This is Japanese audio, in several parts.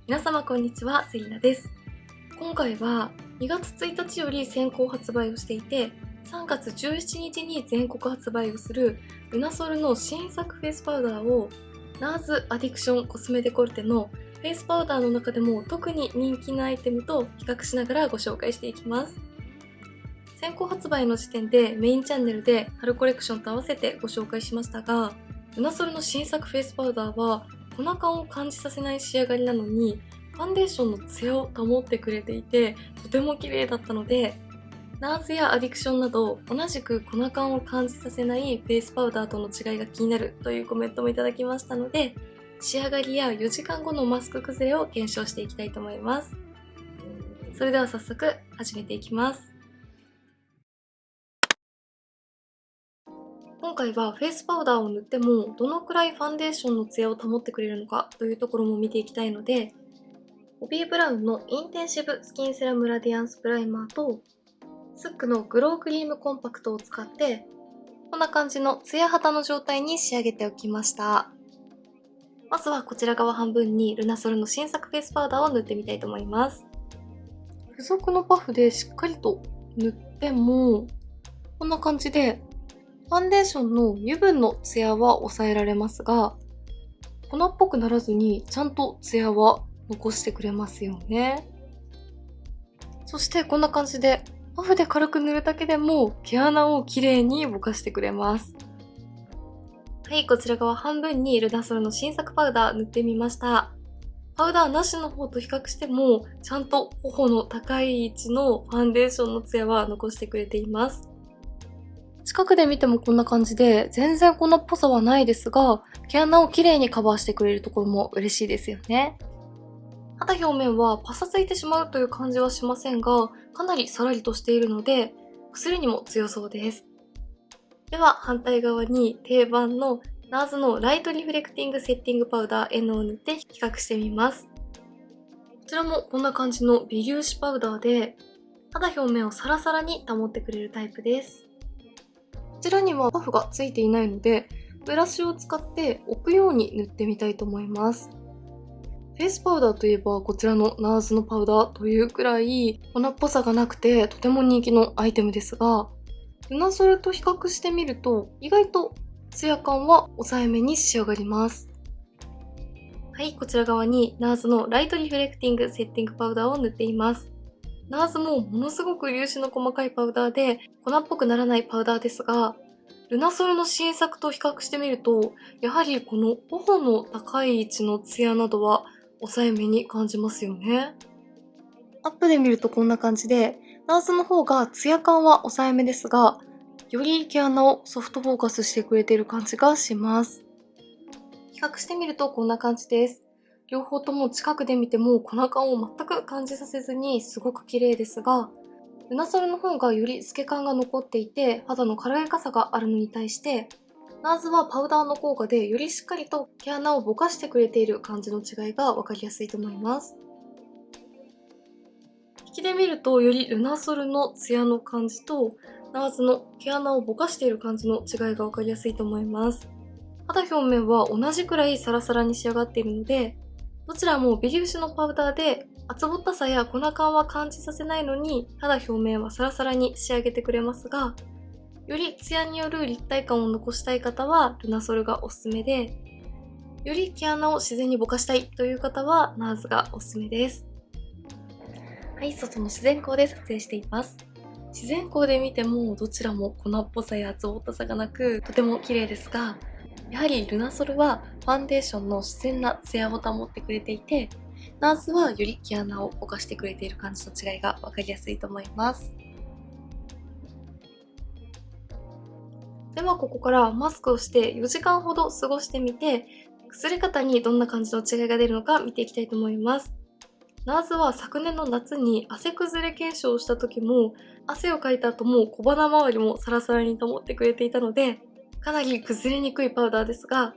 皆様こんにちは、セリナです。今回は2月1日より先行発売をしていて、3月17日に全国発売をするルナソルの新作フェイスパウダーをNARSアディクションコスメデコルテのフェイスパウダーの中でも特に人気なアイテムと比較しながらご紹介していきます。先行発売の時点でメインチャンネルで春コレクションと合わせてご紹介しましたが、ルナソルの新作フェイスパウダーは粉感を感じさせない仕上がりなのにファンデーションのツヤを保ってくれていてとても綺麗だったので、NARSやアディクションなど同じく粉感を感じさせないフェイスパウダーとの違いが気になるというコメントもいただきましたので、仕上がりや4時間後のマスク崩れを検証していきたいと思います。それでは早速始めていきます。今回はフェイスパウダーを塗ってもどのくらいファンデーションのツヤを保ってくれるのかというところも見ていきたいので、ボビーブラウンのインテンシブスキンセラムラディアンスプライマーとスックのグロークリームコンパクトを使ってこんな感じのツヤ肌の状態に仕上げておきました。まずはこちら側半分にルナソルの新作フェイスパウダーを塗ってみたいと思います。付属のパフでしっかりと塗ってもこんな感じでファンデーションの油分のツヤは抑えられますが、粉っぽくならずにちゃんとツヤは残してくれますよね。そしてこんな感じでパフで軽く塗るだけでも毛穴をきれいにぼかしてくれます。はい、こちら側半分にルナソルの新作パウダー塗ってみました。パウダーなしの方と比較してもちゃんと頬の高い位置のファンデーションのツヤは残してくれています。近くで見てもこんな感じで全然粉っぽさはないですが、毛穴をきれいにカバーしてくれるところも嬉しいですよね。肌表面はパサついてしまうという感じはしませんが、かなりさらりとしているので薬にも強そうです。では反対側に定番のNARSのライトリフレクティングセッティングパウダー N を塗って比較してみます。こちらもこんな感じの微粒子パウダーで肌表面をサラサラに保ってくれるタイプです。こちらにはパフがついていないので、ブラシを使って置くように塗ってみたいと思います。フェイスパウダーといえばこちらのNARSのパウダーというくらい粉っぽさがなくてとても人気のアイテムですが、ルナソルと比較してみると意外とツヤ感は抑えめに仕上がります。はい、こちら側にNARSのライトリフレクティングセッティングパウダーを塗っています。NARSもものすごく粒子の細かいパウダーで粉っぽくならないパウダーですが、ルナソルの新作と比較してみると、やはりこの頬の高い位置のツヤなどは抑えめに感じますよね。アップで見るとこんな感じで、NARSの方がツヤ感は抑えめですが、より毛穴をソフトフォーカスしてくれている感じがします。比較してみるとこんな感じです。両方とも近くで見ても粉感を全く感じさせずにすごく綺麗ですが、ルナソルの方がより透け感が残っていて肌の軽やかさがあるのに対して、NARSはパウダーの効果でよりしっかりと毛穴をぼかしてくれている感じの違いが分かりやすいと思います。引きで見るとよりルナソルのツヤの感じとNARSの毛穴をぼかしている感じの違いが分かりやすいと思います。肌表面は同じくらいサラサラに仕上がっているので、どちらも微粒子のパウダーで厚ぼったさや粉感は感じさせないのに肌表面はサラサラに仕上げてくれますが、よりツヤによる立体感を残したい方はルナソルがおすすめで、より毛穴を自然にぼかしたいという方はNARSがおすすめです。はい、外の自然光で撮影しています。自然光で見てもどちらも粉っぽさや厚ぼったさがなくとても綺麗ですが、やはりルナソルはファンデーションの自然なツヤを保ってくれていて、NARSはより毛穴をぼかしてくれている感じの違いが分かりやすいと思います。ではここからマスクをして4時間ほど過ごしてみて、崩れ方にどんな感じの違いが出るのか見ていきたいと思います。NARSは昨年の夏に汗崩れ検証をした時も、汗をかいた後も小鼻周りもサラサラに保ってくれていたので、かなり崩れにくいパウダーですが、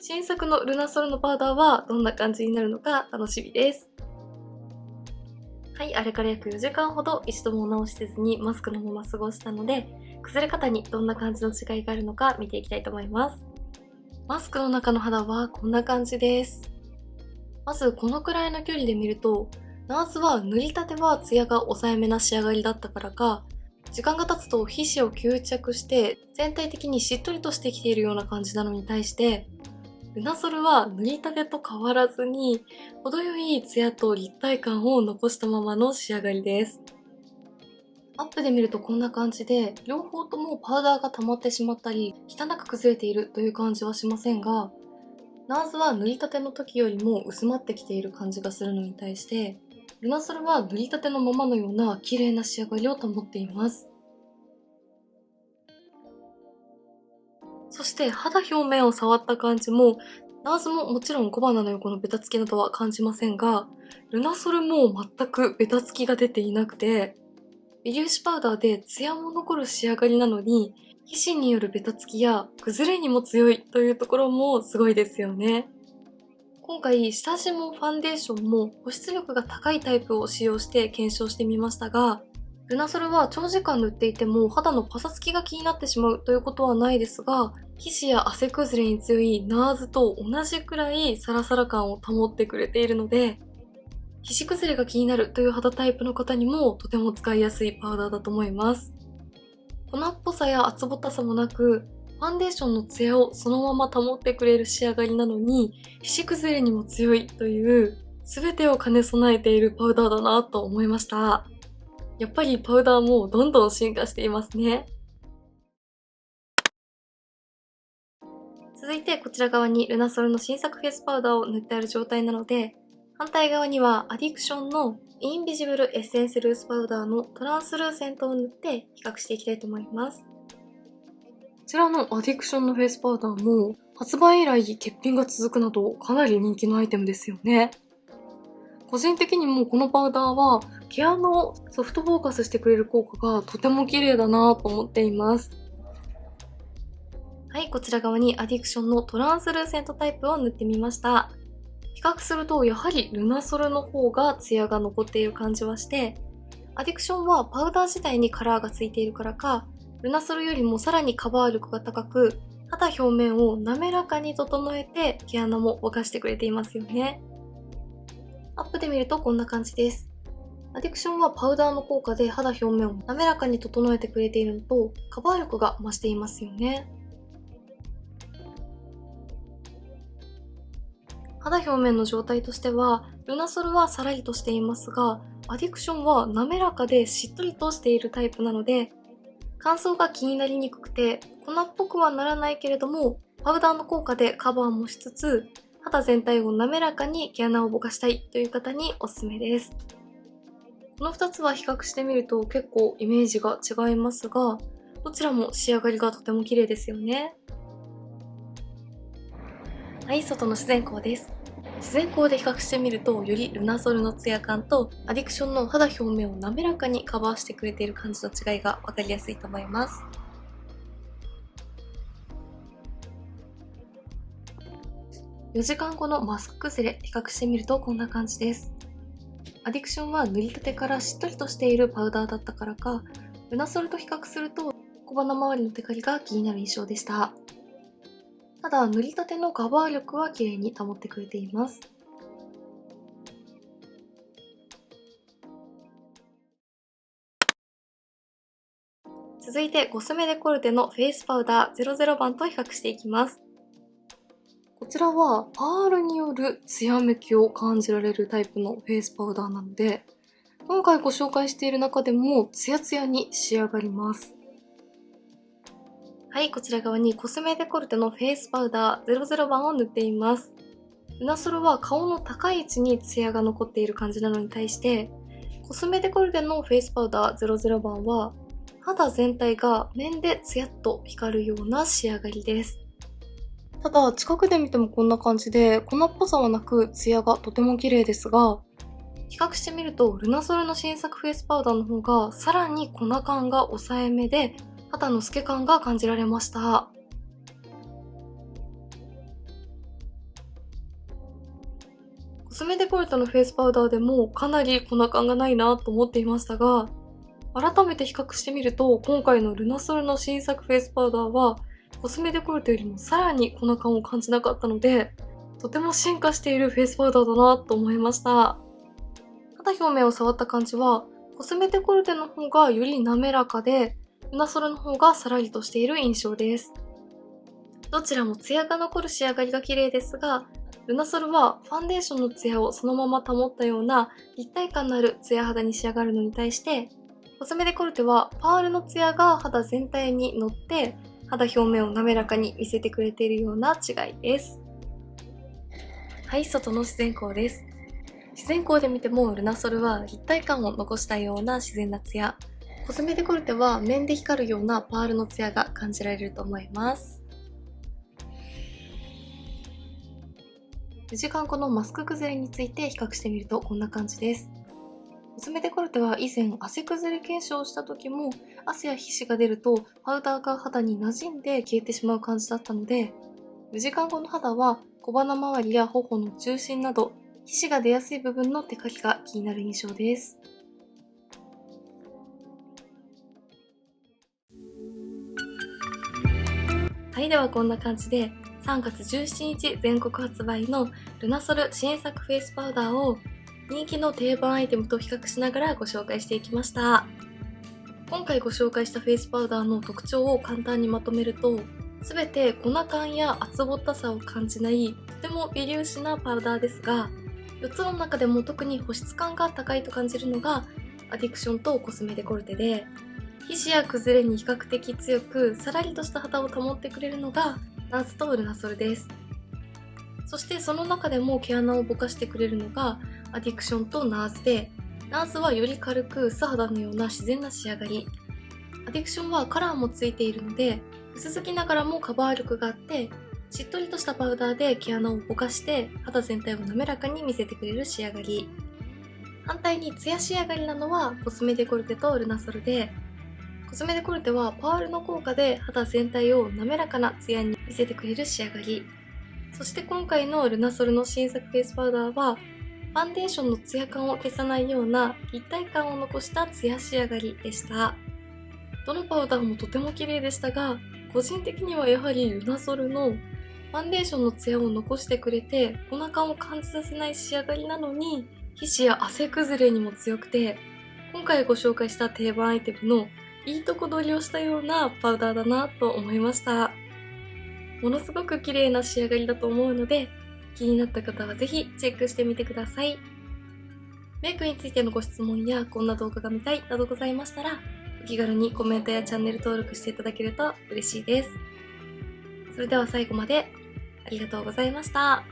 新作のルナソルのパウダーはどんな感じになるのか楽しみです。はい、あれから約4時間ほど一度もお直しせずにマスクのまま過ごしたので、崩れ方にどんな感じの違いがあるのか見ていきたいと思います。マスクの中の肌はこんな感じです。まずこのくらいの距離で見ると、ナーズは塗りたてはツヤが抑えめな仕上がりだったからか、時間が経つと皮脂を吸着して全体的にしっとりとしてきているような感じなのに対して、ルナソルは塗りたてと変わらずに程よいツヤと立体感を残したままの仕上がりです。アップで見るとこんな感じで、両方ともパウダーが溜まってしまったり汚く崩れているという感じはしませんが、ナーズは塗りたての時よりも薄まってきている感じがするのに対して、ルナソルは塗りたてのままのような綺麗な仕上がりを保っています。そして肌表面を触った感じも、ナーズももちろん小鼻の横のベタつきなどは感じませんが、ルナソルも全くベタつきが出ていなくて、微粒子パウダーでツヤも残る仕上がりなのに、皮脂によるベタつきや崩れにも強いというところもすごいですよね。今回下地もファンデーションも保湿力が高いタイプを使用して検証してみましたが、ルナソルは長時間塗っていても肌のパサつきが気になってしまうということはないですが、皮脂や汗崩れに強いナーズと同じくらいサラサラ感を保ってくれているので、皮脂崩れが気になるという肌タイプの方にもとても使いやすいパウダーだと思います。粉っぽさや厚ぼったさもなく、ファンデーションのツヤをそのまま保ってくれる仕上がりなのに、皮脂崩れにも強いという全てを兼ね備えているパウダーだなと思いました。やっぱりパウダーもどんどん進化していますね。続いてこちら側にルナソルの新作フェイスパウダーを塗ってある状態なので、反対側にはアディクションのインビジブルエッセンスルースパウダーのトランスルーセントを塗って比較していきたいと思います。こちらのアディクションのフェイスパウダーも発売以来欠品が続くなどかなり人気のアイテムですよね。個人的にもこのパウダーは毛穴をソフトフォーカスしてくれる効果がとても綺麗だなと思っています。はい、こちら側にアディクションのトランスルーセントタイプを塗ってみました。比較するとやはりルナソルの方がツヤが残っている感じはして、アディクションはパウダー自体にカラーがついているからか、ルナソルよりもさらにカバー力が高く、肌表面を滑らかに整えて毛穴もぼかしてくれていますよね。アップで見るとこんな感じです。アディクションはパウダーの効果で肌表面を滑らかに整えてくれているのと、カバー力が増していますよね。肌表面の状態としては、ルナソルはさらりとしていますが、アディクションは滑らかでしっとりとしているタイプなので、乾燥が気になりにくくて、粉っぽくはならないけれども、パウダーの効果でカバーもしつつ、肌全体を滑らかに毛穴をぼかしたいという方におすすめです。この2つは比較してみると結構イメージが違いますが、どちらも仕上がりがとても綺麗ですよね。はい、外の自然光です。自然光で比較してみると、よりルナソルのツヤ感とアディクションの肌表面を滑らかにカバーしてくれている感じの違いがわかりやすいと思います。4時間後のマスク崩れ、比較してみるとこんな感じです。アディクションは塗りたてからしっとりとしているパウダーだったからか、ルナソルと比較すると小鼻周りのテカリが気になる印象でした。ただ、塗りたてのカバー力は綺麗に保ってくれています。続いてコスメデコルテのフェイスパウダー00番と比較していきます。こちらはパールによるツヤめきを感じられるタイプのフェイスパウダーなので、今回ご紹介している中でもツヤツヤに仕上がります。はい、こちら側にコスメデコルテのフェイスパウダー00番を塗っています。ルナソルは顔の高い位置にツヤが残っている感じなのに対して、コスメデコルテのフェイスパウダー00番は肌全体が面でツヤっと光るような仕上がりです。ただ、近くで見てもこんな感じで粉っぽさはなくツヤがとても綺麗ですが、比較してみるとルナソルの新作フェイスパウダーの方がさらに粉感が抑えめで、肌の透け感が感じられました。コスメデコルテのフェイスパウダーでもかなり粉感がないなと思っていましたが、改めて比較してみると今回のルナソルの新作フェイスパウダーはコスメデコルテよりもさらに粉感を感じなかったので、とても進化しているフェイスパウダーだなと思いました。肌表面を触った感じは、コスメデコルテの方がより滑らかで、ルナソルの方がさらりとしている印象です。どちらもツヤが残る仕上がりが綺麗ですが、ルナソルはファンデーションのツヤをそのまま保ったような立体感のあるツヤ肌に仕上がるのに対して、コスメデコルテはパールのツヤが肌全体に乗って肌表面を滑らかに見せてくれているような違いです。はい、外の自然光です。自然光で見てもルナソルは立体感を残したような自然なツヤ、コスメデコルテは面で光るようなパールのツヤが感じられると思います。4時間後のマスク崩れについて比較してみるとこんな感じです。コスメデコルテは以前汗崩れ検証をした時も汗や皮脂が出るとパウダーが肌に馴染んで消えてしまう感じだったので、4時間後の肌は小鼻周りや頬の中心など皮脂が出やすい部分のテカリが気になる印象です。はい、ではこんな感じで3月17日全国発売のルナソル新作フェイスパウダーを人気の定番アイテムと比較しながらご紹介していきました。今回ご紹介したフェイスパウダーの特徴を簡単にまとめると、すべて粉感や厚ぼったさを感じないとても微粒子なパウダーですが、4つの中でも特に保湿感が高いと感じるのがアディクションとコスメデコルテで、皮脂や崩れに比較的強くさらりとした肌を保ってくれるのがナーズとルナソルです。そしてその中でも毛穴をぼかしてくれるのがアディクションとナーズで、ナーズはより軽く素肌のような自然な仕上がり、アディクションはカラーもついているので薄付きながらもカバー力があってしっとりとしたパウダーで毛穴をぼかして肌全体を滑らかに見せてくれる仕上がり。反対にツヤ仕上がりなのはコスメデコルテとルナソルで、コスメデコルテはパールの効果で肌全体を滑らかなツヤに見せてくれる仕上がり。そして今回のルナソルの新作フェイスパウダーはファンデーションのツヤ感を消さないような立体感を残したツヤ仕上がりでした。どのパウダーもとても綺麗でしたが、個人的にはやはりルナソルのファンデーションのツヤを残してくれて粉感を感じさせない仕上がりなのに皮脂や汗崩れにも強くて、今回ご紹介した定番アイテムのいいとこ取りをしたようなパウダーだなと思いました。ものすごく綺麗な仕上がりだと思うので、気になった方はぜひチェックしてみてください。メイクについてのご質問やこんな動画が見たいなどございましたら、お気軽にコメントやチャンネル登録していただけると嬉しいです。それでは最後までありがとうございました。